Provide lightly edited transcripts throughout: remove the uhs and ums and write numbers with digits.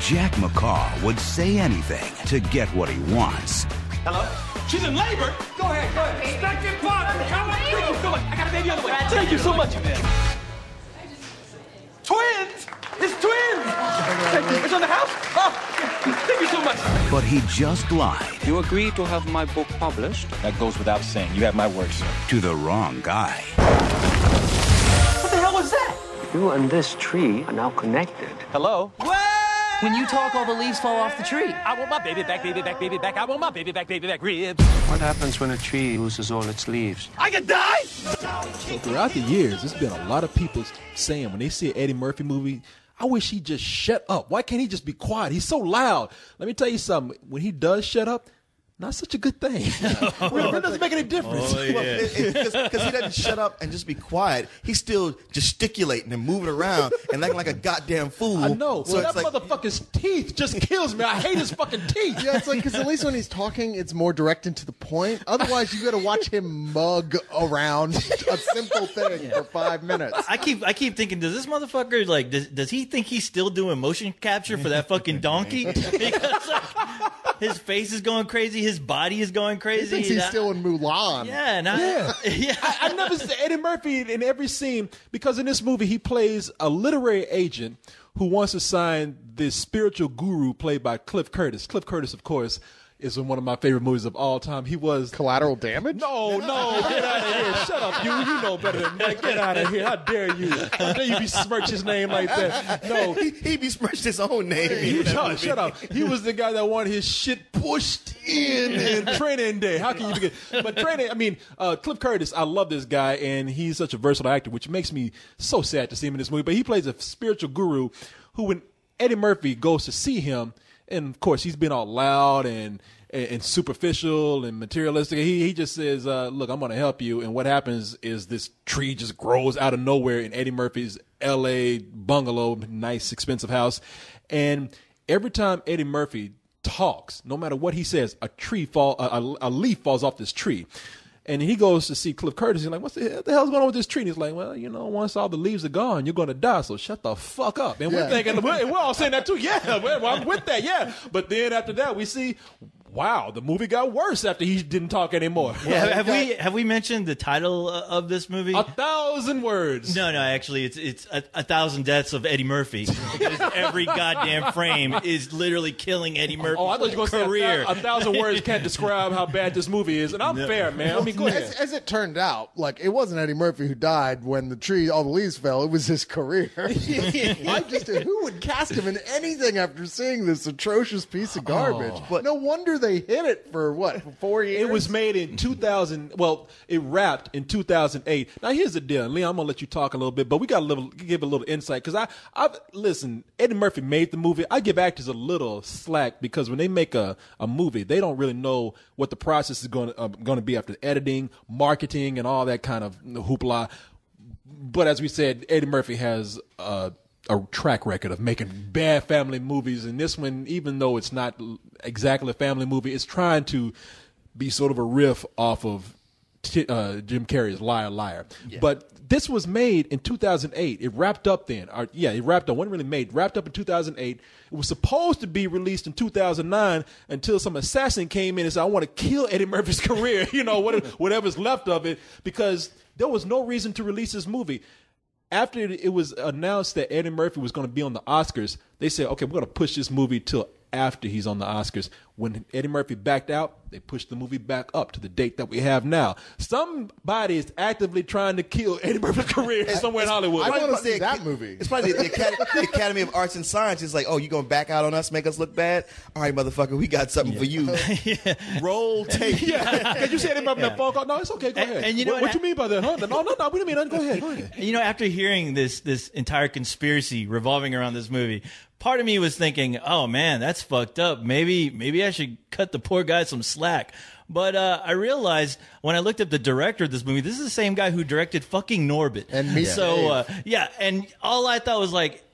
Jack McCall would say anything to get what he wants. Hello? She's in labor? Go ahead. Stack your clock. Thank you so much. I got a baby on the way. Thank you so much. Twins? It's twins! Thank you. It's on the house? Oh, thank you so much. But he just lied. You agreed to have my book published? That goes without saying. You have my word, sir. To the wrong guy. What the hell was that? You and this tree are now connected. Hello? When you talk, all the leaves fall off the tree. I want my baby back, baby back, baby back. I want my baby back, ribs. What happens when a tree loses all its leaves? I could die? So throughout the years, there's been a lot of people saying when they see an Eddie Murphy movie, I wish he'd just shut up. Why can't he just be quiet? He's so loud. Let me tell you something. When he does shut up, not such a good thing. Really, it doesn't make any difference. Because he doesn't shut up and just be quiet. He's still gesticulating and moving around and acting like a goddamn fool. I know. So that motherfucker's teeth just kills me. I hate his fucking teeth. Yeah, it's like, because at least when he's talking, it's more direct and to the point. Otherwise, you got to watch him mug around a simple thing for 5 minutes. I keep thinking, does this motherfucker, like, does he think he's still doing motion capture for that fucking donkey? Because his face is going crazy, his body is going crazy. He thinks he's still in Mulan. Yeah, I never see Eddie Murphy in every scene, because in this movie he plays a literary agent who wants to sign this spiritual guru played by Cliff Curtis. Cliff Curtis, of course, is in one of my favorite movies of all time. He was Collateral Damage? No, get out of here. Shut up, you. You know better than that. Get out of here. How dare you? How dare you besmirch his name like that? No. He besmirched his own name. Shut up. He was the guy that wanted his shit pushed in Training Day. How can you forget? But Cliff Curtis, I love this guy, and he's such a versatile actor, which makes me so sad to see him in this movie. But he plays a spiritual guru who, when Eddie Murphy goes to see him, and of course he's been all loud and superficial and materialistic. He just says, look, I'm going to help you. And what happens is this tree just grows out of nowhere in Eddie Murphy's L.A. bungalow, nice, expensive house. And every time Eddie Murphy talks, no matter what he says, a leaf falls off this tree. And he goes to see Cliff Curtis. He's like, what the hell's going on with this tree? And he's like, well, once all the leaves are gone, you're going to die, so shut the fuck up. And we're thinking, we're all saying that too. Yeah, well, I'm with that, yeah. But then after that, we see, wow, the movie got worse after he didn't talk anymore. Yeah, have we mentioned the title of this movie? 1,000 words. No, actually, it's 1,000 Deaths of Eddie Murphy. Because every goddamn frame is literally killing Eddie Murphy's I thought you were going to say 1,000 words can't describe how bad this movie is. And I'm fair, man. I mean, go ahead. As it turned out, like, it wasn't Eddie Murphy who died when all the leaves fell. It was his career. Who would cast him in anything after seeing this atrocious piece of garbage? But no wonder they hit it for 4 years? It was made in 2000. Well, it wrapped in 2008. Now, here's the deal. Leon, I'm going to let you talk a little bit, but we got to give a little insight. Because listen, Eddie Murphy made the movie. I give actors a little slack because when they make a movie, they don't really know what the process is going to be after editing, marketing, and all that kind of hoopla. But as we said, Eddie Murphy has a track record of making bad family movies, and this one, even though it's not exactly a family movie, it's trying to be sort of a riff off of Jim Carrey's Liar Liar. Yeah. But this was made in 2008. It wrapped up then. It wrapped up. Wasn't really made. Wrapped up in 2008. It was supposed to be released in 2009 until some assassin came in and said, I want to kill Eddie Murphy's career, whatever's left of it, because there was no reason to release this movie. After it was announced that Eddie Murphy was going to be on the Oscars, they said, okay, we're going to push this movie till after he's on the Oscars. When Eddie Murphy backed out, they pushed the movie back up to the date that we have now. Somebody is actively trying to kill Eddie Murphy's career somewhere in Hollywood. I want to see that movie. It's probably the Academy of Arts and Sciences is like, oh, you going to back out on us, make us look bad? All right, motherfucker, we got something for you. Roll tape. Can you say Eddie Murphy that phone call? No, it's okay. Go ahead. And what you mean by that? Huh? No, we didn't mean that. Go ahead. After hearing this entire conspiracy revolving around this movie, part of me was thinking, oh man, that's fucked up. Maybe I should cut the poor guy some slack. But I realized when I looked up the director of this movie, this is the same guy who directed fucking Norbit. And me. So, and all I thought was like,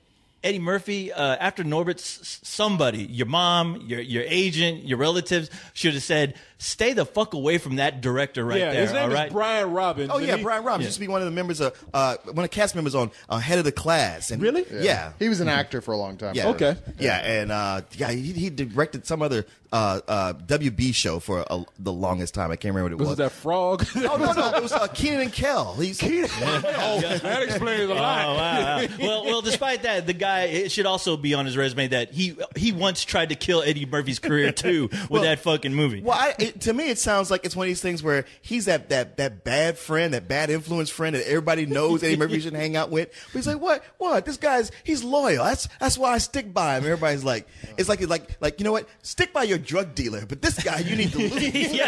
Eddie Murphy, after Norbit, somebody, your mom, your agent, your relatives should have said, stay the fuck away from that director there. His name all is right? Brian Robbins. Oh yeah, Brian Robbins used to be one of the members of one of the cast members on Head of the Class. And Really? Yeah. He was an actor for a long time. Yeah. Okay. Yeah, and he directed some other WB show for the longest time. I can't remember what it was. Was it that frog? Oh no, it was Keenan and Kel. That explains a lot. Oh, wow. Well, despite that, the guy, it should also be on his resume that he once tried to kill Eddie Murphy's career too with that fucking movie. Well, to me, it sounds like it's one of these things where he's that bad friend, that bad influence friend that everybody knows Eddie Murphy shouldn't hang out with. But he's like, what? This guy's he's loyal. That's why I stick by him. Everybody's like, it's like you know what? Stick by your drug dealer, but this guy you need to lose. It's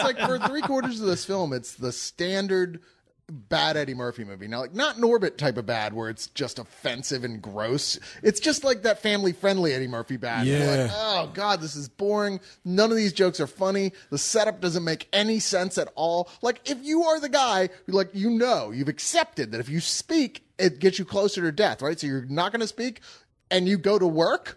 like for 3/4 of this film, it's the standard bad Eddie Murphy movie. Now, like not Norbit type of bad where it's just offensive and gross. It's just like that family-friendly Eddie Murphy bad. Yeah. You're like, oh God, this is boring. None of these jokes are funny. The setup doesn't make any sense at all. Like if you are the guy who, like, you've accepted that if you speak, it gets you closer to death, right? So you're not going to speak and you go to work.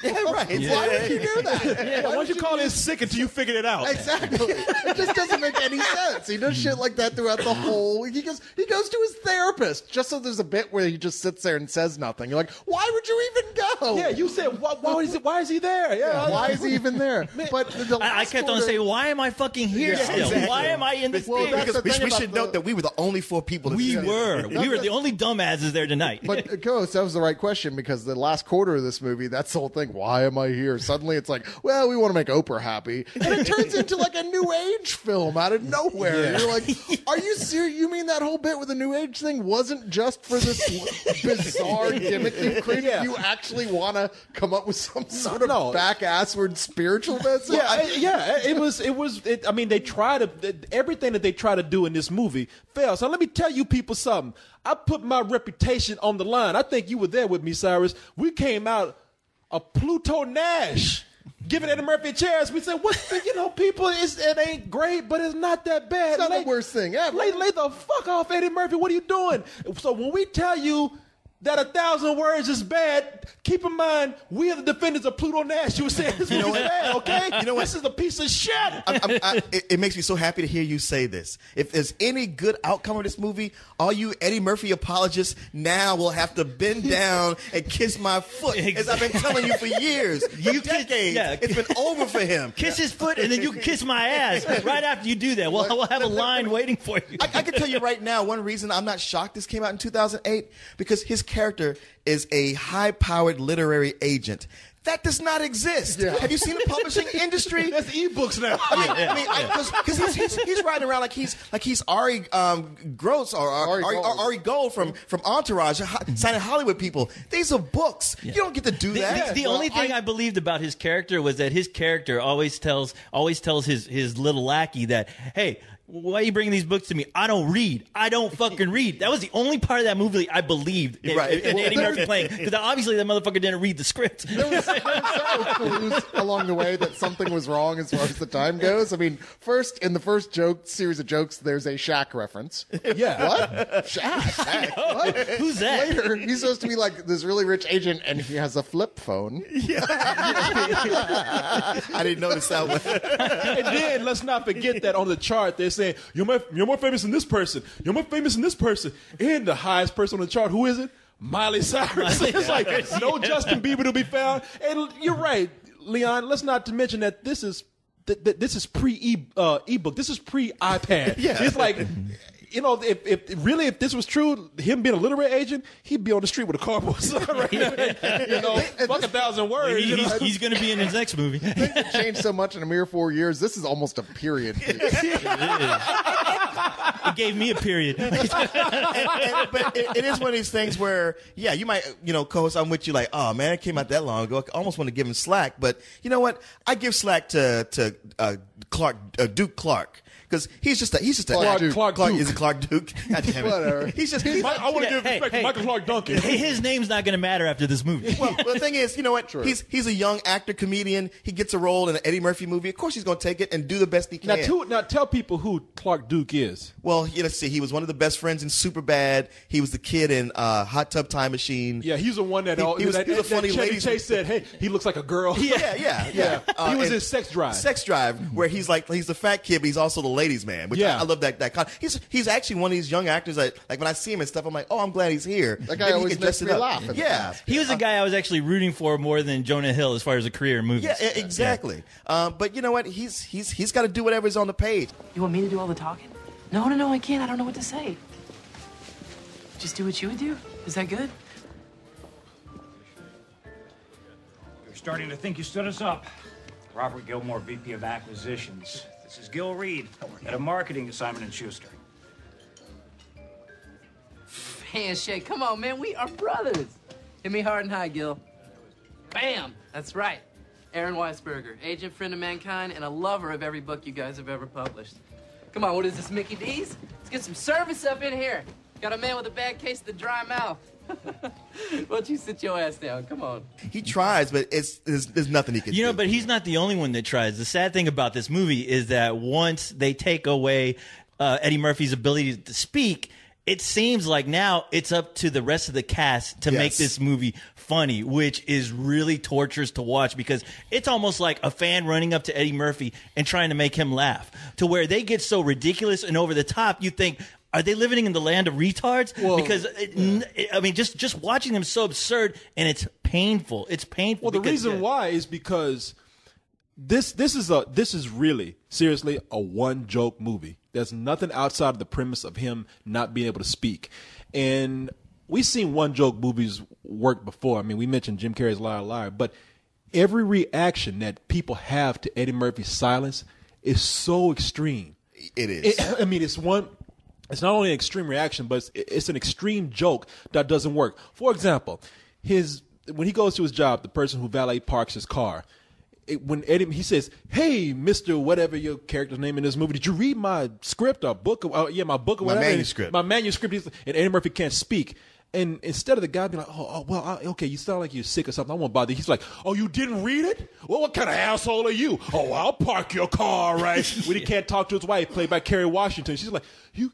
Yeah, right. Why would you do that? Why don't you call it sick until you figured it out? Exactly. It just doesn't make any sense. He does shit like that throughout the whole. He goes to his therapist just so there's a bit where he just sits there and says nothing. You're like, why would you even go? Yeah, you said why is he there? Yeah, why is he even there? But I kept on saying, why am I fucking here still? exactly. Why am I in this Well, theater? that's the We thing about should note that we were the only 4 people. We were the only dumbasses there tonight. But Ghost, that was the right question because the last quarter of this movie, that's the whole thing. Why am I here? Suddenly it's like, well, we want to make Oprah happy. And it turns into like a new age film out of nowhere. Yeah. You're like, are you serious? You mean that whole bit with the new age thing wasn't just for this bizarre gimmick you've created? Yeah. You actually want to come up with some sort of back-assward spiritual message? It was. I mean, they try to everything that they try to do in this movie fails. So let me tell you people something. I put my reputation on the line. I think you were there with me, Cyrus. We came out a Pluto Nash, giving Eddie Murphy a chance. We said, people, it ain't great, but it's not that bad. It's not the worst thing ever. Lay the fuck off, Eddie Murphy. What are you doing? So when we tell you that 1,000 words is bad, keep in mind, we are the defenders of Pluto Nash. You were saying this movie's bad, okay? You know what? This is a piece of shit. It makes me so happy to hear you say this. If there's any good outcome of this movie, all you Eddie Murphy apologists now will have to bend down and kiss my foot, as I've been telling you for years, for decades. It's been over for him. Kiss his foot, and then you can kiss my ass right after you do that. We'll have a line waiting for you. I can tell you right now, one reason I'm not shocked this came out in 2008, because his character is a high-powered literary agent. That does not exist. Yeah. Have you seen the publishing industry? That's ebooks now. Because he's riding around like he's Ari Gross or Ari Gold from Entourage, signing Hollywood people. These are books. You don't get to do that. The only thing I believed about his character was that his character always tells his little lackey that, hey, why are you bringing these books to me? I don't read. I don't fucking read. That was the only part of that movie I believed in Eddie Murphy playing. Because obviously that motherfucker didn't read the script. There were several clues along the way that something was wrong as far as the time goes. I mean, in the first series of jokes, there's a Shaq reference. Yeah. What? Shaq? What? Who's that? Later, he's supposed to be like this really rich agent, and he has a flip phone. Yeah. I didn't notice that one. And then let's not forget that on the chart they're saying you're more famous than this person. You're more famous than this person. And the highest person on the chart, who is it? Miley Cyrus. It's like no Justin Bieber to be found. And you're right, Leon. Let's not to mention that this is pre ebook. This is pre iPad. Yeah. It's like. If this was true, him being a literary agent, he'd be on the street with a cardboard sign right now. Fuck 1,000 words. He's going to be in his next movie. Things have changed so much in a mere 4 years. This is almost a period piece. It gave me a period. But it is one of these things where, yeah, you might, co-host, I'm with you like, oh man, it came out that long ago. I almost want to give him slack, but you know what? I give slack to Duke Clark. because he's just a Clark Duke. Is it Clark Duke? God damn it. Whatever. He's just. I want to give respect to Michael Clark Duncan. His name's not going to matter after this movie. Well, the thing is, you know what? True. He's a young actor, comedian. He gets a role in an Eddie Murphy movie. Of course, he's going to take it and do the best he can. Now tell people who Clark Duke is. Well, let's see. He was one of the best friends in Superbad. He was the kid in Hot Tub Time Machine. Yeah, he's the one that he was a funny Chevy lady. Chase said, "Hey, he looks like a girl." Yeah. He was in Sex Drive. Sex Drive, where he's the fat kid, but he's also the ladies' man. Which I love that. He's actually one of these young actors that, like, when I see him and stuff, I'm like, oh, I'm glad he's here. That guy always makes me laugh. Yeah, He was a guy I was actually rooting for more than Jonah Hill as far as a career in movies. yeah, exactly. But you know what? He's got to do whatever's on the page. You want me to do all the talking? No, I can't. I don't know what to say. Just do what you would do. Is that good? You're starting to think you stood us up. Robert Gilmore, VP of Acquisitions. This is Gil Reed, head of marketing at Simon & Schuster. Handshake. Come on, man. We are brothers. Hit me hard and high, Gil. Bam. That's right. Aaron Weisberger, agent, friend of mankind, and a lover of every book you guys have ever published. Come on, what is this, Mickey D's? Let's get some service up in here. Got a man with a bad case of the dry mouth. Why don't you sit your ass down? Come on. He tries, but there's nothing he can do. You know, but he's not the only one that tries. The sad thing about this movie is that once they take away Eddie Murphy's ability to speak, it seems like now it's up to the rest of the cast to make this movie funny, which is really torturous to watch because it's almost like a fan running up to Eddie Murphy and trying to make him laugh, to where they get so ridiculous and over the top, you think, are they living in the land of retards? Well, because I mean, just watching them so absurd, and it's painful. It's painful. Well, the reason why is because this is really seriously a one joke movie. There's nothing outside of the premise of him not being able to speak, and we've seen one joke movies work before. I mean, we mentioned Jim Carrey's Liar Liar, but every reaction that people have to Eddie Murphy's silence is so extreme. It is. I mean, it's not only an extreme reaction, but it's an extreme joke that doesn't work. For example, when he goes to his job, the person who valet parks his car, when Eddie, he says, "Hey, Mr. whatever your character's name in this movie, did you read my script or book? My book or whatever. My manuscript. My manuscript." And Eddie Murphy can't speak. And instead of the guy being like, okay, you sound like you're sick or something, I won't bother you. He's like, oh, you didn't read it? Well, what kind of asshole are you? Oh, I'll park your car, right? When he can't talk to his wife, played by Kerry Washington. She's like, You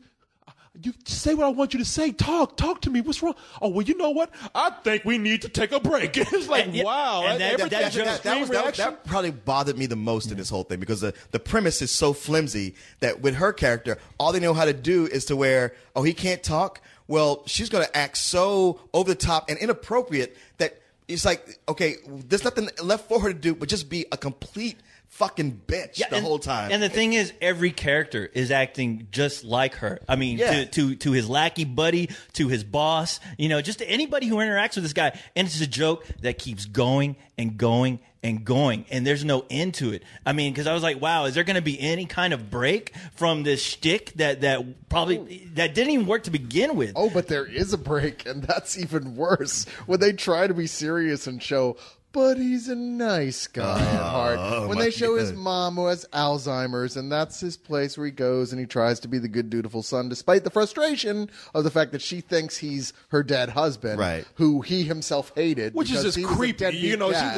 say what I want you to say. Talk to me. What's wrong? Oh, well, you know what? I think we need to take a break. It's like, wow. And that probably bothered me the most in this whole thing because the premise is so flimsy that with her character, all they know how to do is to where, oh, he can't talk. Well, she's going to act so over the top and inappropriate that it's like, okay, there's nothing left for her to do but just be a complete fucking bitch the whole time. And the thing is, every character is acting just like her. I mean, to his lackey buddy, to his boss, just to anybody who interacts with this guy. And it's a joke that keeps going and going and going, and there's no end to it. I mean, because I was like, wow, is there going to be any kind of break from this shtick that didn't even work to begin with? Oh, but there is a break, and that's even worse. When they try to be serious and show, but he's a nice guy at heart. When they show his mom who has Alzheimer's, and that's his place where he goes and he tries to be the good, dutiful son, despite the frustration of the fact that she thinks he's her dead husband, who he himself hated. Which is just creepy.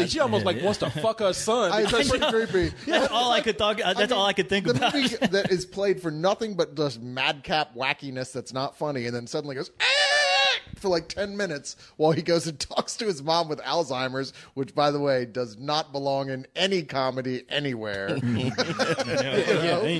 She almost wants to fuck her son. It's pretty creepy. That's all I could think about. The movie that is played for nothing but just madcap wackiness that's not funny, and then suddenly goes, for like 10 minutes while he goes and talks to his mom with Alzheimer's, which, by the way, does not belong in any comedy anywhere. Ain't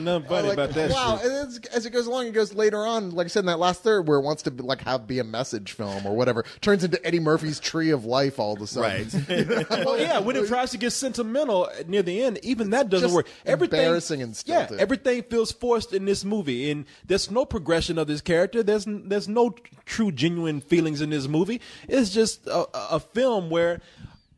nothing funny about that. Wow! Shit. And as it goes along, it goes later on, like I said in that last third, where it wants to be a message film or whatever, turns into Eddie Murphy's Tree of Life all of a sudden. Right. Well, yeah, when it tries to get sentimental near the end, even that doesn't work. Embarrassing and stilted. Yeah, everything feels forced in this movie, and there's no progression of this character. There's no true, genuine feelings in this movie. It's just a film where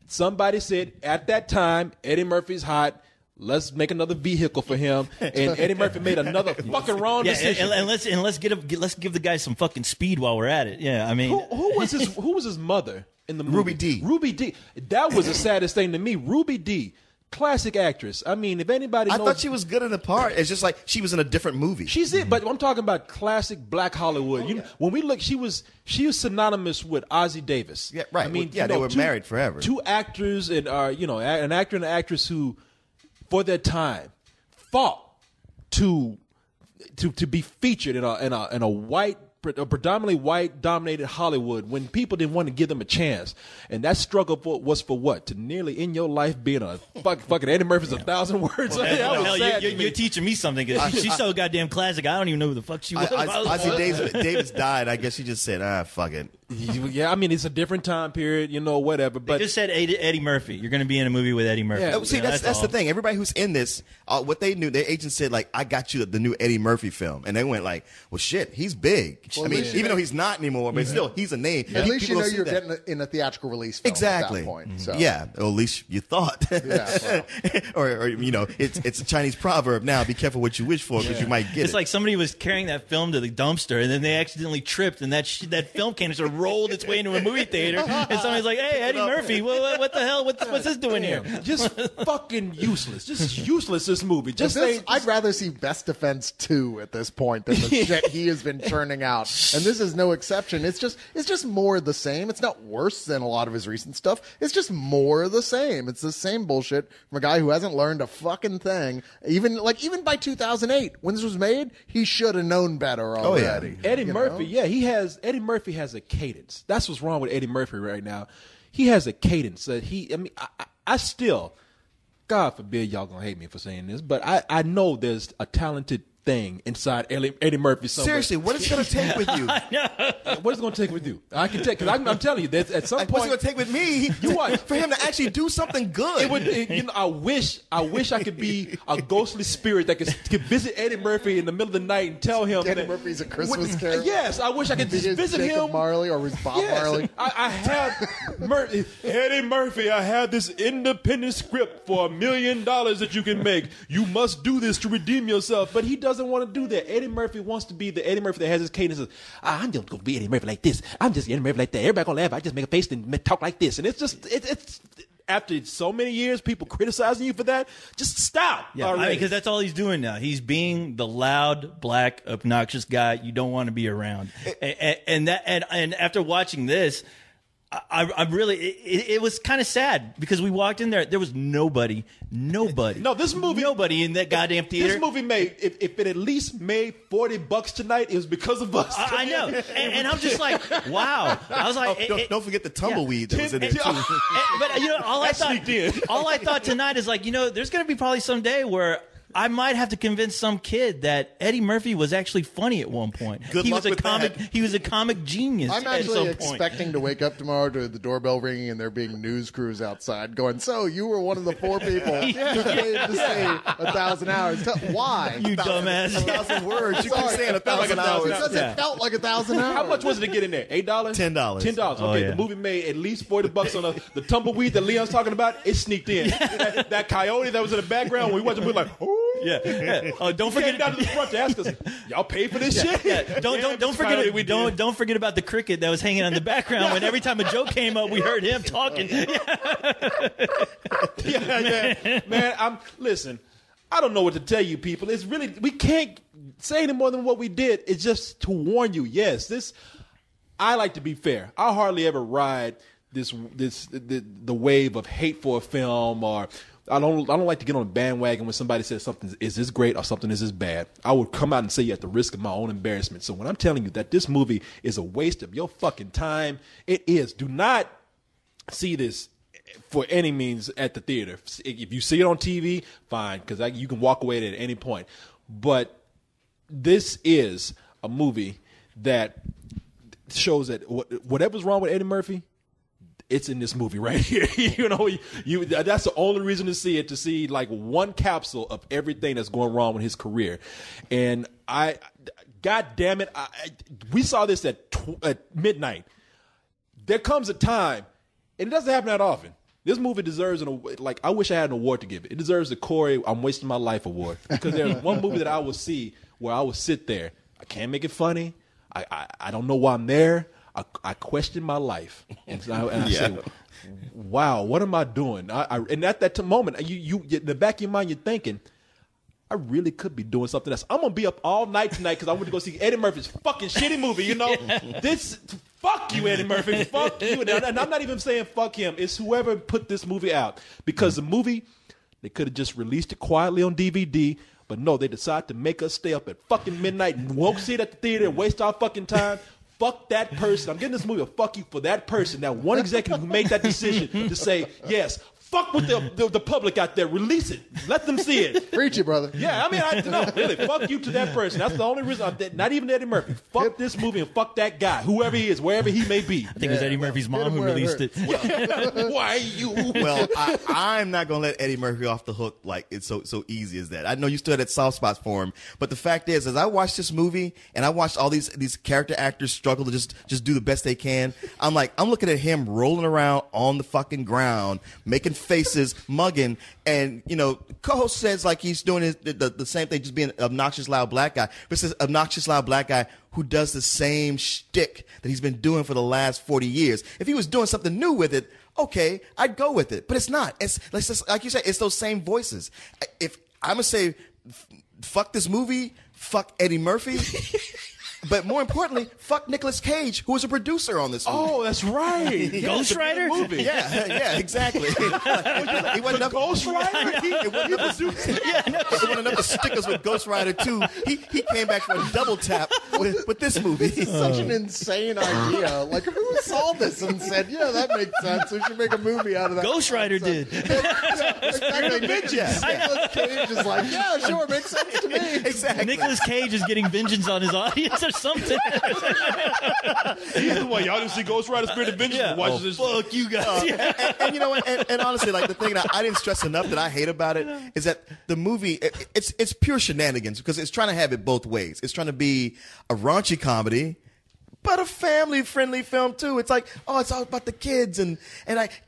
somebody said at that time, Eddie Murphy's hot, let's make another vehicle for him, and Eddie Murphy made another fucking wrong decision. And let's give the guy some fucking speed while we're at it. Yeah, I mean, who was his mother in the movie? Ruby Dee. Ruby Dee. That was the saddest thing to me. Ruby Dee classic actress. I mean, if anybody knows, I thought she was good in the part. It's just like she was in a different movie. She's it, but I'm talking about classic black Hollywood. You know, when we look, she was synonymous with Ossie Davis. Yeah, right. I mean, they were married forever. Two actors and an actor and an actress who, for their time, fought to be featured in a predominantly white dominated Hollywood when people didn't want to give them a chance. And that struggle was for what? To nearly end your life being a fucking Eddie Murphy's 1,000 words. Hell, you're teaching me something because she's so goddamn classic. I don't even know who the fuck she was. Ossie Davis died. I guess she just said, fuck it. Yeah, I mean, it's a different time period, whatever. But they just said Eddie Murphy. You're going to be in a movie with Eddie Murphy. Yeah. See, that's the thing. Everybody who's in this, what they knew, their agent said, like, I got you the new Eddie Murphy film. And they went like, well, shit, he's big. Well, I mean, even though he's not anymore, but still, he's a name. At least you know you're getting in a theatrical release film exactly. at that point. So. Yeah, or at least you thought. Yeah, well. or it's a Chinese proverb now, be careful what you wish for because you might get it. It's like somebody was carrying that film to the dumpster and then they accidentally tripped and that film canister rolled its way into a movie theater and somebody's like, hey, Eddie Murphy, what the hell? What's this doing here? Just fucking useless. Just useless, this movie. I'd rather see Best Defense 2 at this point than the shit he has been churning out. And this is no exception. It's just more of the same. It's not worse than a lot of his recent stuff. It's just more of the same. It's the same bullshit from a guy who hasn't learned a fucking thing. Even by 2008, when this was made, he should have known better already. Oh, yeah. Eddie Murphy, Eddie Murphy has a cadence. That's what's wrong with Eddie Murphy right now. He has a cadence that I still, God forbid y'all gonna hate me for saying this, but I know there's a talented thing inside Eddie Murphy somewhere. Seriously, what is it going to take with you? What is it going to take with you? I can take, because I'm telling you, that at some point, what's it going to take with me? You what? For him to actually do something good. I wish I could be a ghostly spirit that could visit Eddie Murphy in the middle of the night and tell him Eddie Murphy's a Christmas character. Yes, I wish I could just visit Jacob him. Marley or was Bob Marley? I have Eddie Murphy. I have this independent script for $1 million that you can make. You must do this to redeem yourself, but he doesn't want to do that. Eddie Murphy wants to be the Eddie Murphy that has his cadence of, I'm just gonna be Eddie Murphy like this. I'm just Eddie Murphy like that. Everybody gonna laugh. I just make a face and talk like this. And it's after so many years, people criticizing you for that. Just stop. Yeah, because that's all he's doing now. He's being the loud, black, obnoxious guy you don't want to be around. And after watching this, I really, it was kind of sad because we walked in there was nobody. No, this movie, nobody in that goddamn theater. This movie made, if it at least made $40 tonight, it was because of us. I know, and I'm just like, wow. I was like, don't forget the tumbleweed that was in there too. But all I thought tonight is like, there's going to be probably some day where I might have to convince some kid that Eddie Murphy was actually funny at one point. He was a comic genius. I'm actually expecting to wake up tomorrow to the doorbell ringing and there being news crews outside going, so you were one of the 4 people who paid to say 1,000 hours. Why? You dumbass. 1,000 words. You keep saying 1,000 hours. Because it felt like 1,000 hours. How much was it to get in there? $8? $10. $10. Okay, the movie made at least $40 on the tumbleweed that Leon's talking about. It sneaked in. that coyote that was in the background when we watched the movie, like, oh. Yeah. Oh, don't forget down to the front to ask us, y'all pay for this shit? Yeah. Don't forget about the cricket that was hanging on the background when every time a joke came up, we heard him talking. Man, listen. I don't know what to tell you, people. It's really, we can't say any more than what we did. It's just to warn you. Yes, I like to be fair. I hardly ever ride the wave of hate for a film, or I don't like to get on a bandwagon when somebody says something is this great or something is this bad. I would come out and say you at the risk of my own embarrassment. So when I'm telling you that this movie is a waste of your fucking time, it is. Do not see this for any means at the theater. If you see it on TV, fine, because you can walk away at any point. But this is a movie that shows that whatever's wrong with Eddie Murphy, it's in this movie right here. That's the only reason to see it, to see like one capsule of everything that's going wrong with his career. And God damn it, we saw this at midnight. There comes a time, and it doesn't happen that often. This movie deserves I wish I had an award to give it. It deserves the Corey I'm wasting my life award, because there's one movie that I will see where I will sit there. I can't make it funny. I don't know why I'm there. I question my life, and I say, wow, what am I doing? And at that moment, you in the back of your mind, you're thinking, I really could be doing something else. I'm going to be up all night tonight because I want to go see Eddie Murphy's fucking shitty movie, you know? Fuck you, Eddie Murphy. Fuck you. And I'm not even saying fuck him. It's whoever put this movie out. Because the movie, they could have just released it quietly on DVD, but no, they decided to make us stay up at fucking midnight and won't see it at the theater and waste our fucking time. Fuck that person. I'm getting this movie a fuck you for that person. That one executive who made that decision to say, yes, fuck with the public out there. Release it. Let them see it. Preach it, brother. Yeah, I mean, no, really, fuck you to that person. That's the only reason. Not even Eddie Murphy. Fuck this movie and fuck that guy, whoever he is, wherever he may be. I think it was Eddie Murphy's mom who released it. Why you? Well, I'm not gonna let Eddie Murphy off the hook like it's so easy as that. I know you still had soft spots for him, but the fact is, as I watched this movie and I watched all these character actors struggle to just do the best they can, I'm looking at him rolling around on the fucking ground, making faces, mugging, and co-host says like he's doing the same thing, just being an obnoxious loud black guy. But it's this obnoxious loud black guy who does the same shtick that he's been doing for the last 40 years. If he was doing something new with it, okay, I'd go with it. But it's not. It's just, like you said, it's those same voices. If I'm gonna say, fuck this movie, fuck Eddie Murphy. But more importantly, fuck Nicolas Cage, who was a producer on this movie. Oh, that's right. Ghost Rider? Movie. Yeah, exactly. He wasn't up. Ghost Rider? It wasn't enough to stick us with Ghost Rider 2. He came back for a double tap with this movie. It's such an insane idea. Like, who saw this and said, yeah, that makes sense. We should make a movie out of that. Ghost Rider did. Exactly. Nicolas Cage is like, yeah, sure, makes sense to me. Exactly. Nicolas Cage is getting vengeance on his audience or something. Either way, y'all didn't see Ghost Rider Spirit of Vengeance. Yeah. Watch this. Fuck you guys. And you know what? And honestly, like the thing that I didn't stress enough that I hate about it is that the movie it's pure shenanigans because it's trying to have it both ways. It's trying to be a raunchy comedy, but a family-friendly film too. It's like, oh, it's all about the kids and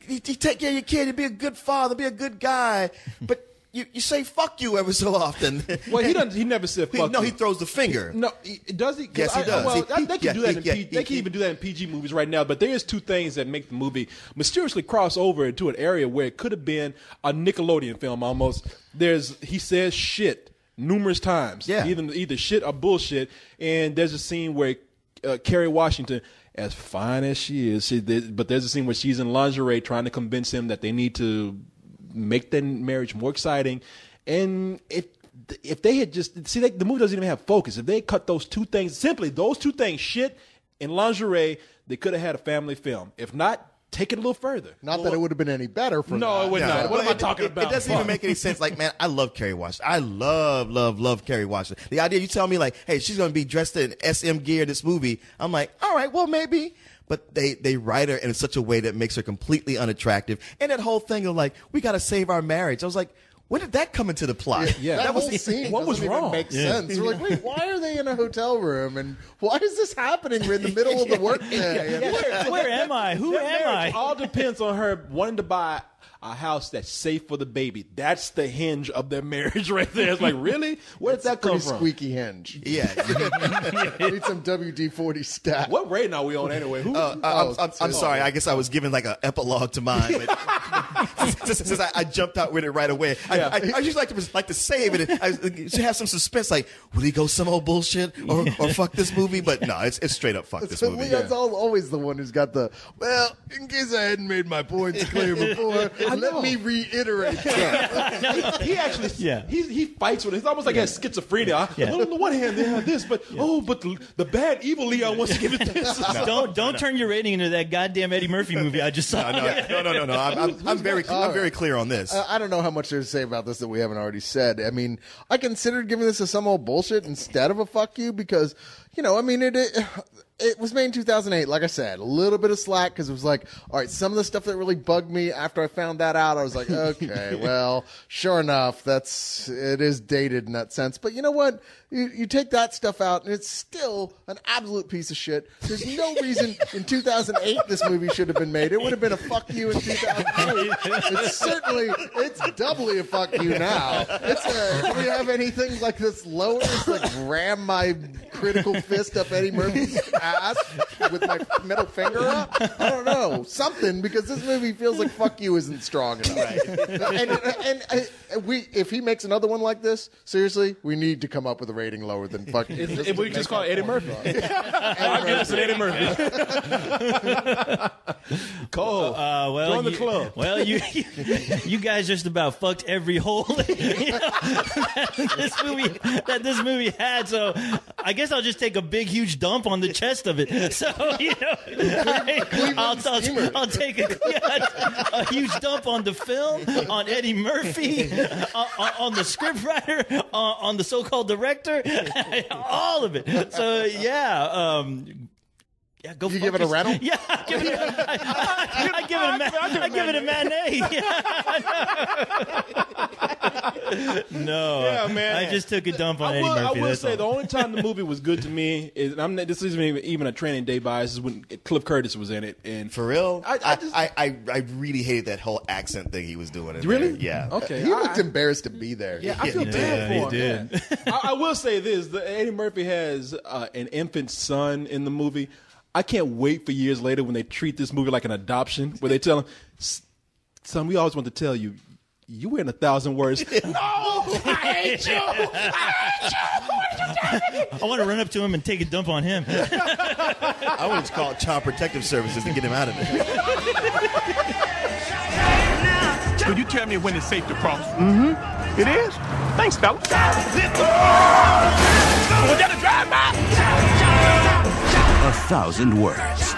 you take care of your kid, you be a good father, be a good guy, but. You say fuck you ever so often. Well, he never said fuck you. No, he throws the finger. No, does he? Yes, he does. They can do that they can even do that in PG movies right now. But there is two things that make the movie mysteriously cross over into an area where it could have been a Nickelodeon film almost. He says shit numerous times. Yeah. Either shit or bullshit. And there's a scene where Kerry Washington, as fine as she is, but there's a scene where she's in lingerie trying to convince him that they need to make their marriage more exciting. And if they had just the movie doesn't even have focus. If they had cut those two things, shit and lingerie, they could have had a family film. If not, take it a little further. Not that it would have been any better for no, that. it would not. What am I talking about? It doesn't even make any sense. Like, man, I love Kerry Washington. I love Kerry Washington. The idea you tell me like, hey, she's going to be dressed in SM gear in this movie. I'm like, all right, well, maybe. But they write her in such a way that makes her completely unattractive. And that whole thing of like, we got to save our marriage. I was like, when did that come into the plot? Yeah, that whole scene. What was wrong? Make sense. We're like, wait, why are they in a hotel room? And why is this happening? We're in the middle of the workday. Where am I? Who am I? It all depends on her wanting to buy a house that's safe for the baby. That's the hinge of their marriage right there. It's like, really? Where did that come from? Squeaky hinge. Yeah. Need some WD-40 stat. What rating are we on anyway? I'm sorry. I guess I was giving like an epilogue to mine. But since I jumped out with it right away, I usually like to save it. I should have some suspense. Like, will he go some old bullshit or fuck this movie? But no, it's straight up fuck this movie. Leon's always the one who's got the, well, in case I hadn't made my points clear before, let me reiterate. He actually, he fights with it. It's almost like he has schizophrenia. Well, on the one hand, they have this, but the bad evil Leon wants to give it this. Don't turn your rating into that goddamn Eddie Murphy movie I just saw. No. I'm very clear on this. I don't know how much there's to say about this that we haven't already said. I mean, I considered giving this some old bullshit instead of a fuck you because, it was made in 2008. Like I said, a little bit of slack because it was like, all right, some of the stuff that really bugged me after I found that out, I was like, okay, well, sure enough, it is dated in that sense. But you know what? You take that stuff out, and it's still an absolute piece of shit. There's no reason in 2008 this movie should have been made. It would have been a fuck you in 2008. It's doubly a fuck you now. Do we have anything like this lower? It's like ram my critical fist up Eddie Murphy's ass with my middle finger up? I don't know. Something, because this movie feels like fuck you isn't strong enough. Right. If he makes another one like this, seriously, we need to come up with a rating lower than fuck you. If we just call it Eddie Murphy. I'll give us an Eddie Murphy. Cole, join the club. Well, you guys just about fucked every hole that this movie had. So I guess I'll just take a big, huge dump on the chest of it. So I'll take a huge dump on the film, on Eddie Murphy, on the scriptwriter, on the so-called director, all of it. So yeah, go. You give it a rental? Yeah, I give it a matinee. No, yeah, man. I just took a dump on Eddie Murphy. I will say the only time the movie was good to me is, this isn't even a Training Day bias, is when Cliff Curtis was in it. And for real, I really hated that whole accent thing he was doing. Really? There. Yeah. Okay. He looked embarrassed to be there. Yeah, I feel bad for him. He did. I will say this: Eddie Murphy has an infant son in the movie. I can't wait for years later when they treat this movie like an adoption, where they tell him, "Son, we always want to tell you, you wearing 1,000 words." No, I hate you. I want to run up to him and take a dump on him. I wanted to call Child Protective Services to get him out of there. Could you tell me when it's safe to cross? Mm-hmm. It is? Thanks, fellas. Was that a drive-by? 1,000 words.